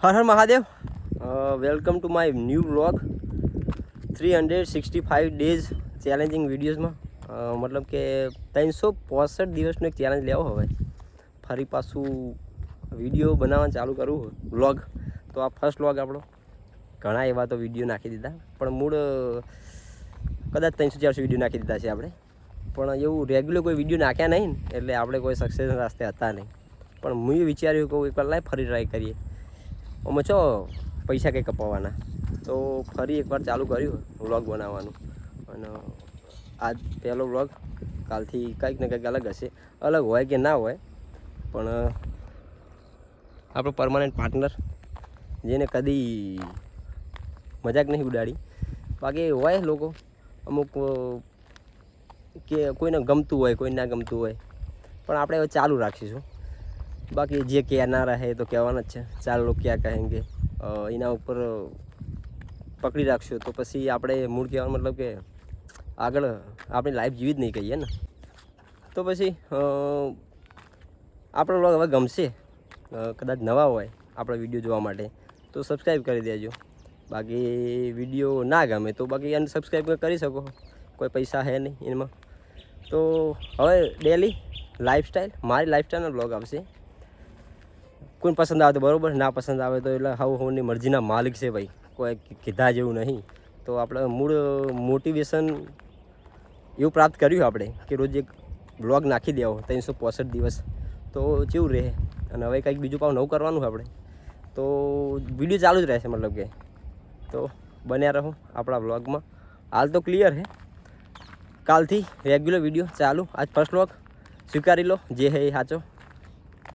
હર હર Mahadev. Welcome to my new vlog 365 days challenging વિડીયોઝમાં. મતલબ કે 365 દિવસનો એક ચેલેન્જ લેવો હવે ફરી પાછું વિડીયો બનાવવાનું ચાલુ કરવું વ્લોગ. તો આ ફર્સ્ટ વ્લોગ આપણો. ઘણા એવા તો વિડીયો નાખી દીધા પણ મૂળ કદાચ 300-400 વિડીયો નાખી દીધા છે આપણે, પણ એવું રેગ્યુલર કોઈ વિડીયો નાખ્યા નહીં એટલે આપણે કોઈ સક્સેસ રાસ્તે હતા નહીં. પણ હું વિચાર્યું કે એકવાર લાઈ ફરી ટ્રાય કરીએ. અમે છો પૈસા કંઈ કપાવવાના, તો ફરી એકવાર ચાલુ કર્યું વ્લોગ બનાવવાનું. અને આજ પહેલો વ્લોગ. કાલથી કંઈક ને કંઈક અલગ હશે. અલગ હોય કે ના હોય, પણ આપણો પરમાનન્ટ પાર્ટનર જેને કદી મજાક નહીં ઉડાડી. બાકી હોય લોકો અમુક કે કોઈને ગમતું હોય, કોઈ ના ગમતું હોય, પણ આપણે હવે ચાલુ રાખીશું. બાકી જે કહેના રહે તો કહેવાના જ છે. 4 લોકો ક્યાં કહેંગે, એના ઉપર પકડી રાખશું તો પછી આપણે મૂળ કહેવાનો મતલબ કે આગળ આપણી લાઈફ જીવી જ નહીં કહીએ ને. તો પછી આપણો વ્લોગ હવે ગમશે, કદાચ નવા હોય આપણો વિડીયો જોવા માટે તો સબસ્ક્રાઈબ કરી દેજો. બાકી વિડીયો ના ગમે તો બાકી અનસબસ્ક્રાઈબ કરી શકો, કોઈ પૈસા છે નહીં એમાં. તો હવે ડેલી લાઈફસ્ટાઈલ, મારી લાઈફસ્ટાઈલનો વ્લોગ આવશે. કોઈ પસંદ આવે તો બરાબર, ના પસંદ આવે તો એટલે હવની મરજીના માલિક છે ભાઈ, કોઈ કીધા જેવું નહીં. તો આપણે મૂળ મોટિવેશન એવું પ્રાપ્ત કર્યું આપણે કે રોજ એક વ્લોગ નાખી દેવો 365 દિવસ, તો કેવું રહે. અને હવે કંઈક બીજું પાવ નવું કરવાનું આપણે, તો વિડીયો ચાલુ જ રહેશે. મતલબ કે તો બન્યા રહો આપણા વ્લોગમાં. હાલ તો ક્લિયર છે, કાલથી રેગ્યુલર વિડીયો ચાલુ. આજ ફર્સ્ટ વ્લોગ સ્વીકારી લો, જે હે એ સાચો.